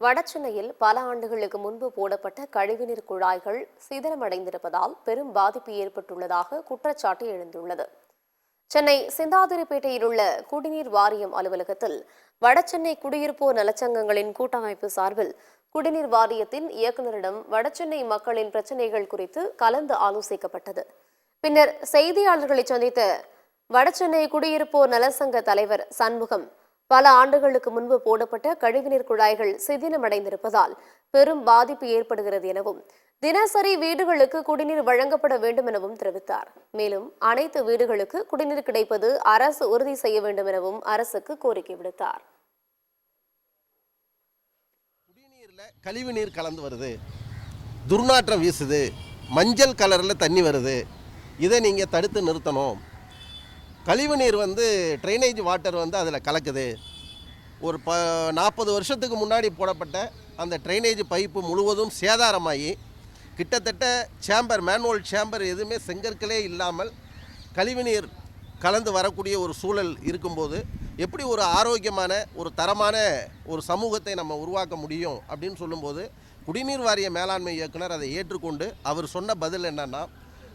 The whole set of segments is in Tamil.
வடசென்னையில் பல ஆண்டுகளுக்கு முன்பு போடப்பட்ட கழிவுநீர் குழாய்கள் சிதிலமடைந்திருப்பதால் பெரும் பாதிப்பு ஏற்பட்டுள்ளதாக குற்றச்சாட்டு எழுந்துள்ளது. சென்னை சிந்தாதிரிப்பேட்டையில் உள்ள குடிநீர் வாரியம் அலுவலகத்தில் வடசென்னை குடியிருப்போர் நலச்சங்கங்களின் கூட்டமைப்பு சார்பில் குடிநீர் வாரியத்தின் இயக்குநரிடம் வடசென்னை மக்களின் பிரச்சினைகள் குறித்து கலந்து ஆலோசிக்கப்பட்டது. பின்னர் செய்தியாளர்களை சந்தித்த வடசென்னை குடியிருப்போர் நலசங்க தலைவர் சண்முகம், பல ஆண்டுகளுக்கு முன்பு போடப்பட்ட கழிவுநீர் குழாய்கள் சிதிலமடைந்திருப்பதால் பெரும் பாதிப்பு ஏற்படுகிறது எனவும், தினசரி வீடுகளுக்கு குடிநீர் வழங்கப்பட வேண்டும் எனவும் தெரிவித்தார். மேலும் அனைத்து வீடுகளுக்கு குடிநீர் கிடைப்பது அரசு உறுதி செய்ய வேண்டும் எனவும் அரசுக்கு கோரிக்கை விடுத்தார். குடிநீர்ல கழிவுநீர் கலந்து வருது, துர்நாற்றம் வீசுது, மஞ்சள் கலர்ல தண்ணி வருது, இதை நீங்க தடுத்து நிறுத்தணும். கழிவுநீர் ட்ரைனேஜ் வாட்டர் அதில் கலக்குது. ஒரு 40 வருஷத்துக்கு முன்னாடி போடப்பட்ட அந்த ட்ரைனேஜ் பைப்பு முழுவதும் சேதாரமாகி கிட்டத்தட்ட மேனுவல் சேம்பர் எதுவுமே செங்கற்களே இல்லாமல் கழிவுநீர் கலந்து வரக்கூடிய ஒரு சூழல் இருக்கும்போது எப்படி ஒரு ஆரோக்கியமான ஒரு தரமான ஒரு சமூகத்தை நம்ம உருவாக்க முடியும் அப்படின்னு சொல்லும்போது குடிநீர் வாரிய மேலாண்மை இயக்குனர் அதை ஏற்றுக்கொண்டு அவர் சொன்ன பதில் என்னன்னா,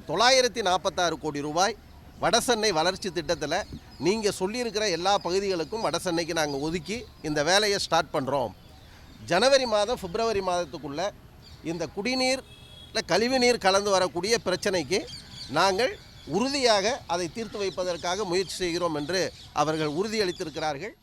946 கோடி ரூபாய் வடசென்னை வளர்ச்சி திட்டத்தில் நீங்கள் சொல்லியிருக்கிற எல்லா பகுதிகளுக்கும் வடசென்னைக்கு நாங்கள் ஒதுக்கி இந்த வேலையை ஸ்டார்ட் பண்ணுறோம். ஜனவரி மாதம் பிப்ரவரி மாதத்துக்குள்ளே இந்த குடிநீரில் கழிவுநீர் கலந்து வரக்கூடிய பிரச்சனைக்கு நாங்கள் உறுதியாக அதை தீர்த்து வைப்பதற்காக முயற்சி செய்கிறோம் என்று அவர்கள் உறுதியளித்திருக்கிறார்கள்.